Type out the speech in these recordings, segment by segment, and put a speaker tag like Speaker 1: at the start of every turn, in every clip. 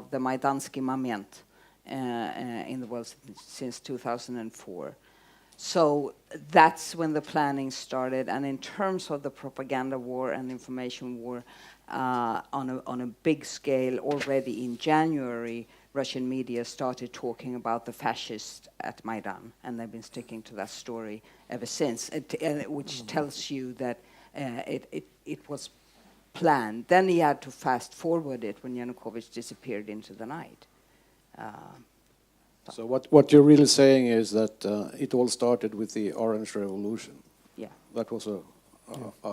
Speaker 1: of the Majdanski moment in the world since 2004. So that's when the planning started. And in terms of the propaganda war and information war on a big scale, already in January, Russian media started talking about the fascists at Maidan, and they've been sticking to that story ever since, which tells you that it was planned. Then he had to fast forward it when Yanukovych disappeared into the night.
Speaker 2: So what you're really saying is that it all started with the Orange Revolution.
Speaker 1: Yeah.
Speaker 2: That was a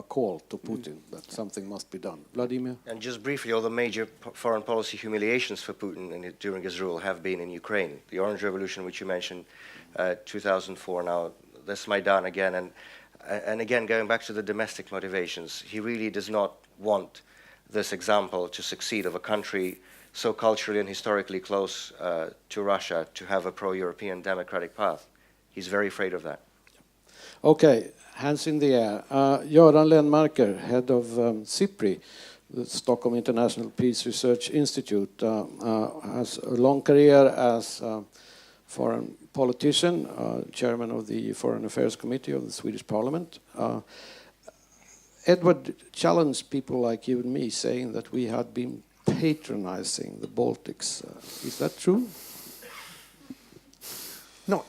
Speaker 2: call to Putin that something must be done. Vladimir?
Speaker 3: And just briefly, all the major foreign policy humiliations for Putin during his rule have been in Ukraine. The Orange Revolution, which you mentioned, 2004 now, this Maidan again, and again, going back to the domestic motivations, he really does not want this example to succeed of a country so culturally and historically close to Russia to have a pro-European democratic path. He's very afraid of that.
Speaker 2: Okay, hands in the air. Göran Lennmarker, head of SIPRI, the Stockholm International Peace Research Institute, has a long career as a foreign politician, chairman of the Foreign Affairs Committee of the Swedish Parliament. Edward challenged people like you and me, saying that we had been patronizing the Baltics. Is that true?
Speaker 4: No,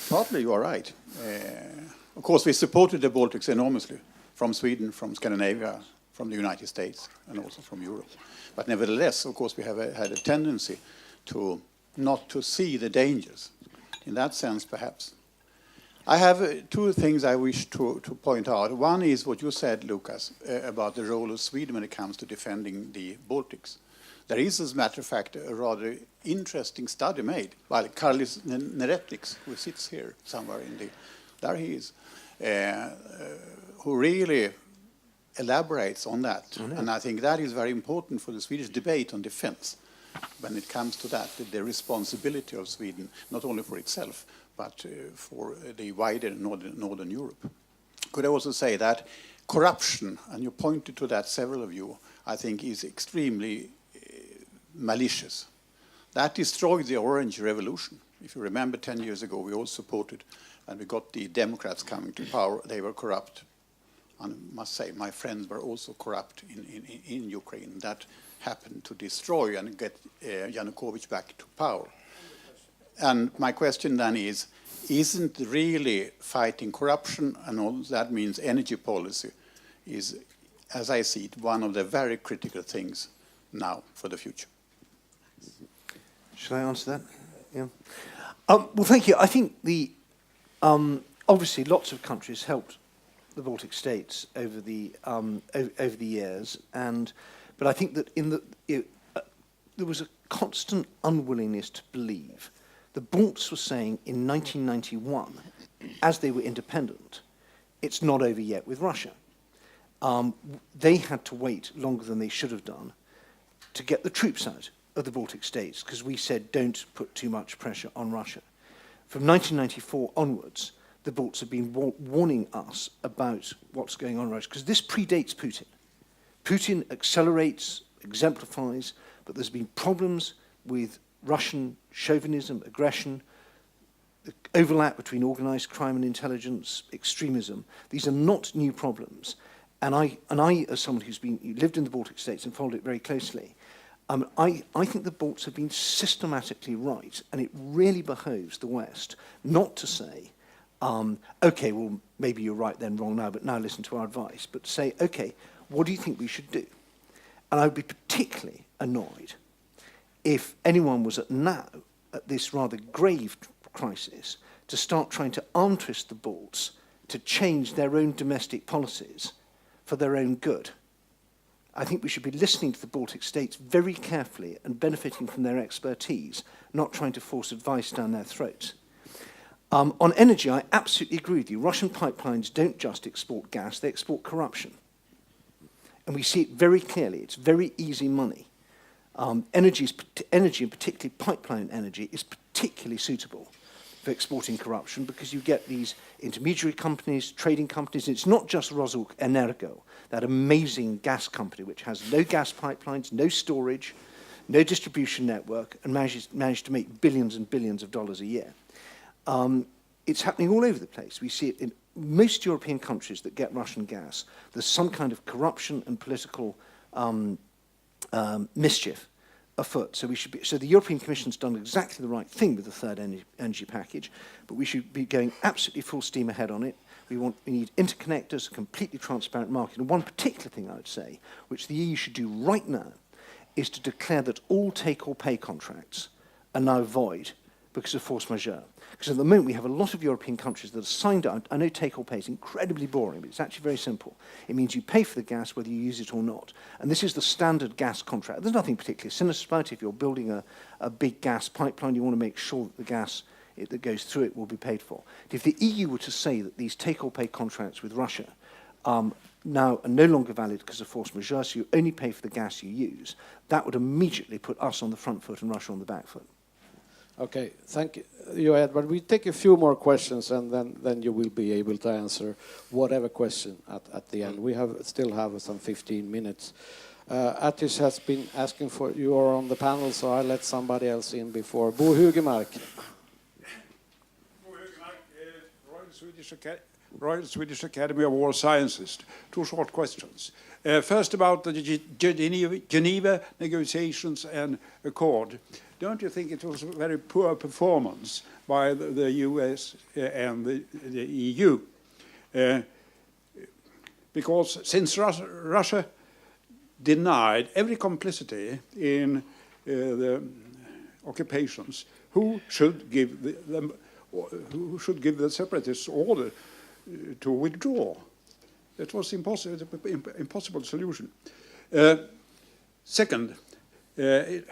Speaker 4: partly you are right. Of course, we supported the Baltics enormously, from Sweden, from Scandinavia, from the United States, and also from Europe. But nevertheless, of course, we have had a tendency to not to see the dangers. In that sense, perhaps. I have two things I wish to point out. One is what you said, Lucas, about the role of Sweden when it comes to defending the Baltics. There is, as a matter of fact, a rather interesting study made by Karlis Neretics, who sits here somewhere there he is, who really elaborates on that. Mm-hmm. And I think that is very important for the Swedish debate on defense when it comes to that, the responsibility of Sweden, not only for itself, but for the wider Northern Europe. Could I also say that corruption, and you pointed to that, several of you, I think is extremely malicious. That destroyed the Orange Revolution. If you remember 10 years ago, we all supported, and we got the Democrats coming to power. They were corrupt. And I must say, my friends were also corrupt in Ukraine. That happened to destroy and get Yanukovych back to power. And my question then is, isn't really fighting corruption and all that means energy policy is, as I see it, one of the very critical things now for the future?
Speaker 5: Shall I answer that? Yeah. Well, thank you. I think obviously lots of countries helped the Baltic states over the years, but I think that there was a constant unwillingness to believe. The Balts were saying in 1991, as they were independent, it's not over yet with Russia. They had to wait longer than they should have done to get the troops out of the Baltic states, because we said don't put too much pressure on Russia. From 1994 onwards, the Balts have been warning us about what's going on in Russia, because this predates Putin. Putin accelerates, exemplifies, but there's been problems with Russian chauvinism, aggression, the overlap between organized crime and intelligence, extremism. These are not new problems. And I, as someone who's lived in the Baltic states and followed it very closely, I think the Balts have been systematically right, and it really behoves the West not to say, okay, well, maybe you're right then, wrong now, but now listen to our advice, but say, okay, what do you think we should do? And I would be particularly annoyed if anyone was at this rather grave crisis, to start trying to arm twist the Balts to change their own domestic policies for their own good. I think we should be listening to the Baltic states very carefully and benefiting from their expertise, not trying to force advice down their throats. On energy, I absolutely agree with you. Russian pipelines don't just export gas, they export corruption. And we see it very clearly. It's very easy money. Energy, and particularly pipeline energy, is particularly suitable for exporting corruption because you get these intermediary companies, trading companies. It's not just Rosauk Energo, that amazing gas company which has no gas pipelines, no storage, no distribution network, and managed to make billions and billions of dollars a year. It's happening all over the place. We see it in most European countries that get Russian gas. There's some kind of corruption and political mischief afoot. So the European Commission's done exactly the right thing with the third energy package, but we should be going absolutely full steam ahead on it. We need interconnectors, a completely transparent market. And one particular thing I would say, which the EU should do right now, is to declare that all take-or-pay contracts are now void because of force majeure. Because at the moment we have a lot of European countries that are signed up. I know take-or-pay is incredibly boring, but it's actually very simple. It means you pay for the gas whether you use it or not. And this is the standard gas contract. There's nothing particularly sinister about it. If you're building a big gas pipeline, you want to make sure that the gas that goes through it will be paid for. If the EU were to say that these take-or-pay contracts with Russia now are no longer valid because of force majeure, so you only pay for the gas you use, that would immediately put us on the front foot and Russia on the back foot.
Speaker 2: Okay, thank you, Edward. We take a few more questions, and then you will be able to answer whatever question at the end. We still have some 15 minutes. Atish has been asking for you are on the panel, so I'll let somebody else in before. Bo Hugemark.
Speaker 6: Royal Swedish Academy of War Sciences. Two short questions. First, about the Geneva negotiations and accord. Don't you think it was a very poor performance by the US and the EU? Because since Russia denied every complicity in the occupations, who should give the separatists order to withdraw? It was impossible solution. Second, it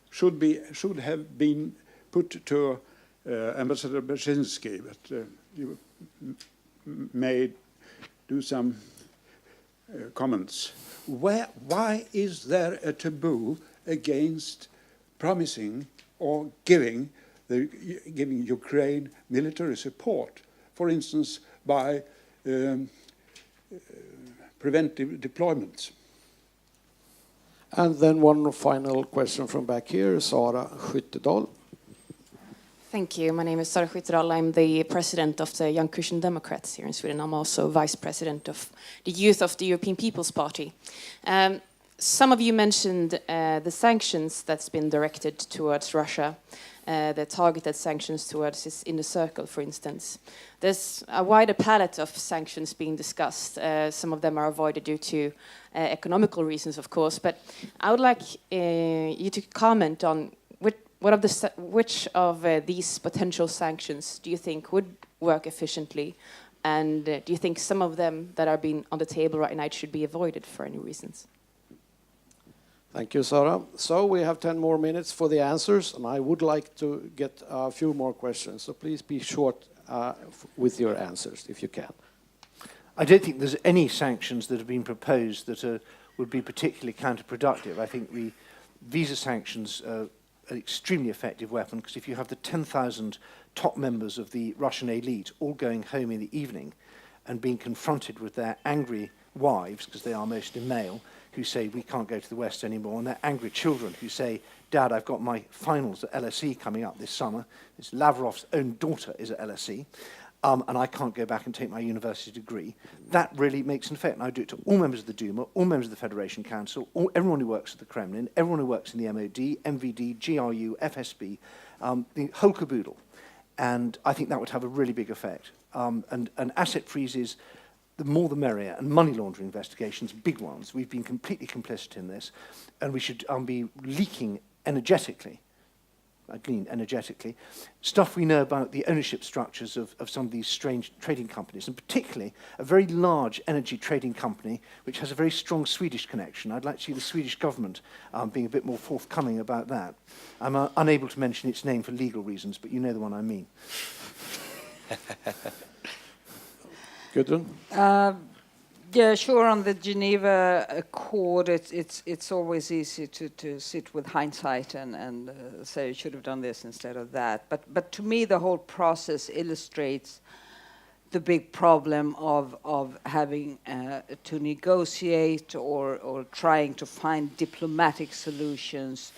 Speaker 6: should have been put to Ambassador Brzezinski, but you may do some comments. Why is there a taboo against promising or giving Ukraine military support, for instance, by preventive deployments?
Speaker 2: And then one final question from back here, Sara Skyttedal.
Speaker 7: Thank you. My name is Sara Skyttedal. I'm the president of the Young Christian Democrats here in Sweden. I'm also vice president of the youth of the European People's Party. Some of you mentioned the sanctions that's been directed towards Russia, the targeted sanctions towards this inner circle, for instance. There's a wider palette of sanctions being discussed. Some of them are avoided due to economical reasons, of course, but I would like you to comment on which of these potential sanctions do you think would work efficiently, and do you think some of them that are being on the table right now should be avoided for any reasons?
Speaker 2: Thank you, Sara. So we have 10 more minutes for the answers, and I would like to get a few more questions. So please be short with your answers, if you can.
Speaker 5: I don't think there's any sanctions that have been proposed that would be particularly counterproductive. I think visa sanctions are an extremely effective weapon, because if you have the 10,000 top members of the Russian elite all going home in the evening and being confronted with their angry wives, because they are mostly male, who say, we can't go to the West anymore, and their angry children who say, Dad, I've got my finals at LSE coming up this summer. It's Lavrov's own daughter is at LSE, and I can't go back and take my university degree. That really makes an effect. And I do it to all members of the Duma, all members of the Federation Council, everyone who works at the Kremlin, everyone who works in the MOD, MVD, GRU, FSB, the whole caboodle. And I think that would have a really big effect. And asset freezes, the more the merrier, and money laundering investigations, big ones. We've been completely complicit in this, and we should be leaking energetically, stuff we know about the ownership structures of some of these strange trading companies, and particularly a very large energy trading company which has a very strong Swedish connection. I'd like to see the Swedish government being a bit more forthcoming about that. I'm unable to mention its name for legal reasons, but you know the one I mean.
Speaker 2: Gudrun?
Speaker 1: Yeah, sure. On the Geneva Accord, it's always easy to sit with hindsight and say you should have done this instead of that. But to me, the whole process illustrates the big problem of having to negotiate or trying to find diplomatic solutions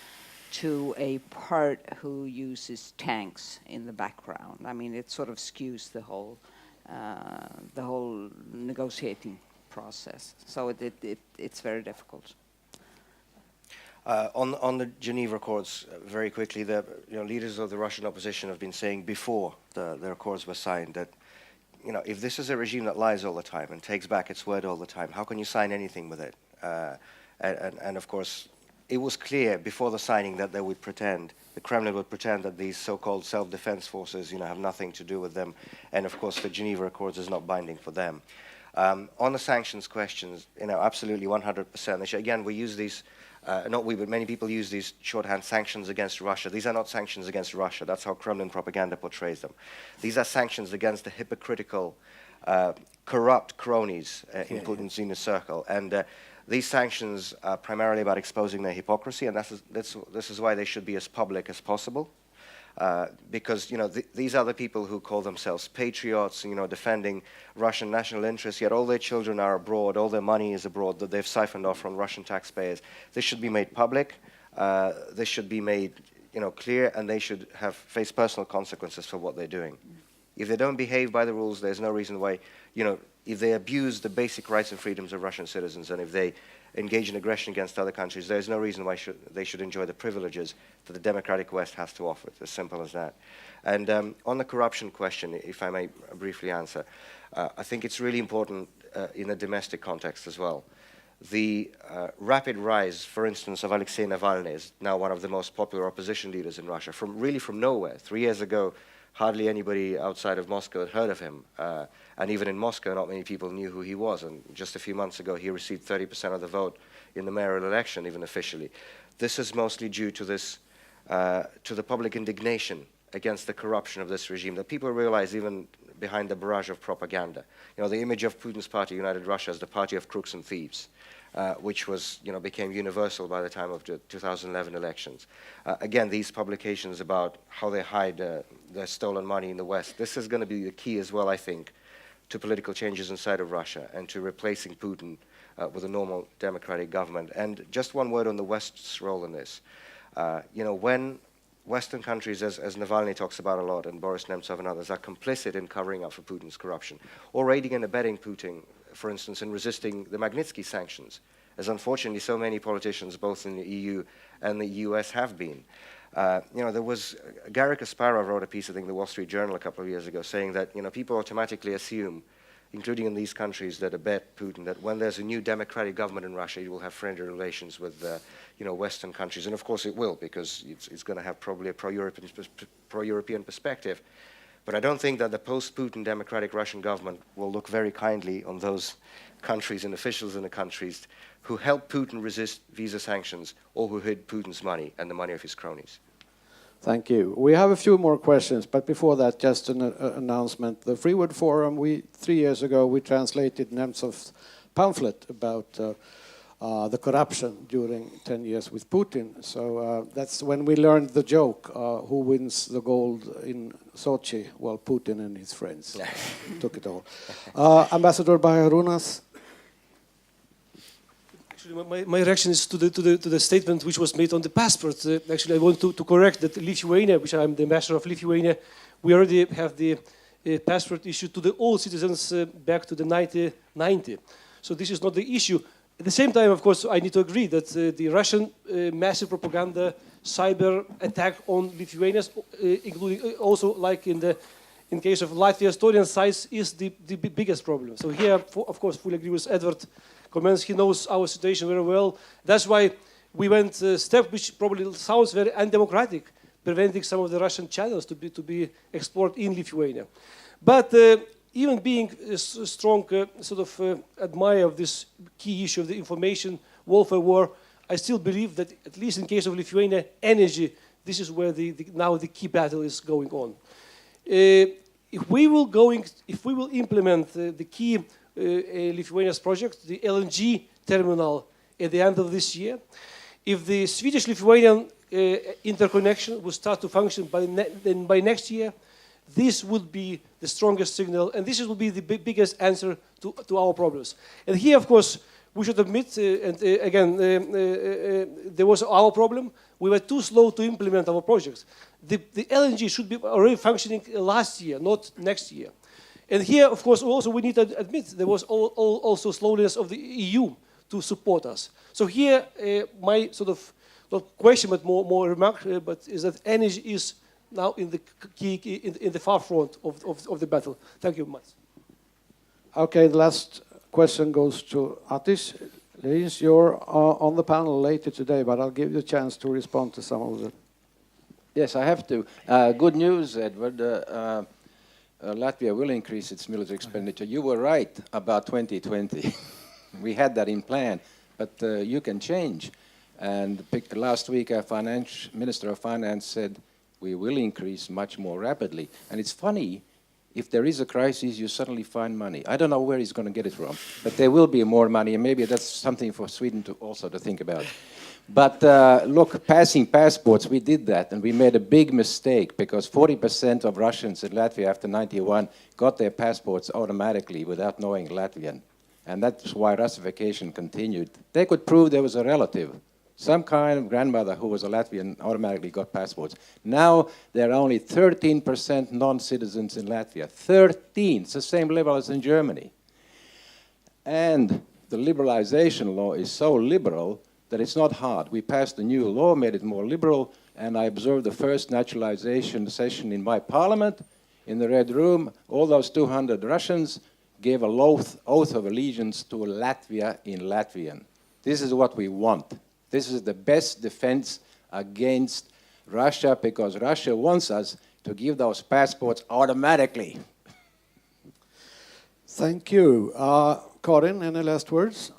Speaker 1: to a part who uses tanks in the background. I mean, it sort of skews the whole negotiating process. So it's very difficult.
Speaker 3: On the Geneva Accords, very quickly, the leaders of the Russian opposition have been saying before the accords were signed that, if this is a regime that lies all the time and takes back its word all the time, how can you sign anything with it? And of course, it was clear before the signing that they would pretend, the Kremlin would pretend that these so-called self-defense forces, have nothing to do with them, and of course the Geneva Accords is not binding for them. On the sanctions questions, absolutely 100%. Again, we use these. Not we, but many people use these shorthand sanctions against Russia. These are not sanctions against Russia. That's how Kremlin propaganda portrays them. These are sanctions against the hypocritical, corrupt cronies in Putin's inner circle. And these sanctions are primarily about exposing their hypocrisy, and this is why they should be as public as possible. Because these are the people who call themselves patriots, defending Russian national interests, yet all their children are abroad, all their money is abroad that they've siphoned off from Russian taxpayers. This should be made public, this should be made clear, and they should face personal consequences for what they're doing. If they don't behave by the rules, there's no reason why, if they abuse the basic rights and freedoms of Russian citizens, and if they engage in aggression against other countries, there's no reason why they should enjoy the privileges that the democratic West has to offer. It's as simple as that. And on the corruption question, if I may briefly answer, I think it's really important in a domestic context as well. The rapid rise, for instance, of Alexei Navalny, is now one of the most popular opposition leaders in Russia, from nowhere. 3 years ago, hardly anybody outside of Moscow had heard of him. And even in Moscow, not many people knew who he was. And just a few months ago, he received 30% of the vote in the mayoral election, even officially. This is mostly due to to the public indignation against the corruption of this regime, that people realize even behind the barrage of propaganda. The image of Putin's party, United Russia, as the party of crooks and thieves, which was, became universal by the time of the 2011 elections. Again, these publications about how they hide their stolen money in the West, this is going to be the key as well, I think, to political changes inside of Russia and to replacing Putin with a normal democratic government. And just one word on the West's role in this. When Western countries, as Navalny talks about a lot, and Boris Nemtsov and others, are complicit in covering up for Putin's corruption, or aiding and abetting Putin, for instance, in resisting the Magnitsky sanctions, as unfortunately so many politicians, both in the EU and the US, have been. There was, Gary Kasparov wrote a piece, I think, in the Wall Street Journal a couple of years ago, saying that, people automatically assume, including in these countries that abet Putin, that when there's a new democratic government in Russia, it will have friendly relations with, Western countries. And of course it will, because it's going to have probably a pro-European perspective. But I don't think that the post-Putin democratic Russian government will look very kindly on those countries and officials in the countries who helped Putin resist visa sanctions or who hid Putin's money and the money of his cronies.
Speaker 2: Thank you. We have a few more questions, but before that, just an announcement. The Frivärld Forum, 3 years ago, we translated Nemtsov's pamphlet about the corruption during 10 years with Putin. So that's when we learned the joke, who wins the gold in Sochi? Well, Putin and his friends took it all. Ambassador Baharunas?
Speaker 8: Actually, my reaction is to the statement which was made on the passport. Actually, I want to correct that Lithuania, which I'm the ambassador of Lithuania, we already have the passport issued to all citizens back to the 1990. So this is not the issue. At the same time, of course, I need to agree that the Russian massive propaganda, cyber attack on Lithuanians, including also like in case of Latvia, Estonian sides, is the biggest problem. So here, of course, fully agree with Edward comments. He knows our situation very well. That's why we went a step which probably sounds very undemocratic, preventing some of the Russian channels to be explored in Lithuania. But even being a strong admirer of this key issue of the information warfare war, I still believe that, at least in case of Lithuania, energy, this is where now the key battle is going on. If we will implement the key Lithuania's project, the LNG terminal, at the end of this year, if the Swedish-Lithuanian interconnection will start to function by next year, this would be the strongest signal, and this will be the biggest answer to our problems. And here, of course, we should admit, there was our problem. We were too slow to implement our projects. The LNG should be already functioning last year, not next year. And here, of course, also we need to admit there was also slowness of the EU to support us. So here, my sort of, not question, but more remark, but is that energy is now in the in the far front of the battle. Thank you much.
Speaker 2: Okay, the last question goes to Atis. Ladies, you're on the panel later today, but I'll give you a chance to respond to some of the...
Speaker 9: Yes, I have to. Good news, Edward. Latvia will increase its military expenditure. You were right about 2020. We had that in plan, but you can change. And last week, our Minister of Finance said we will increase much more rapidly. And it's funny, if there is a crisis, you suddenly find money. I don't know where he's going to get it from, but there will be more money, and maybe that's something for Sweden to also to think about. But look, passing passports, we did that, and we made a big mistake because 40% of Russians in Latvia after 91 got their passports automatically without knowing Latvian. And that's why Russification continued. They could prove there was a relative. Some kind of grandmother who was a Latvian automatically got passports. Now there are only 13% non-citizens in Latvia. 13, it's the same level as in Germany. And the liberalization law is so liberal that it's not hard. We passed a new law, made it more liberal, and I observed the first naturalization session in my parliament, in the Red Room. All those 200 Russians gave a oath of allegiance to Latvia in Latvian. This is what we want. This is the best defense against Russia, because Russia wants us to give those passports automatically.
Speaker 2: Thank you. Karin, any last words?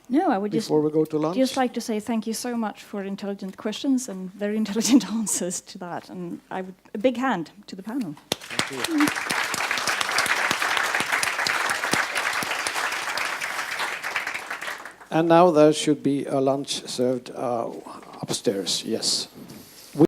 Speaker 10: No, I would
Speaker 2: before we go to lunch?
Speaker 10: just like to say thank you so much for intelligent questions and very intelligent answers to that. And a big hand to the panel.
Speaker 2: Thank you. And now there should be a lunch served upstairs, yes.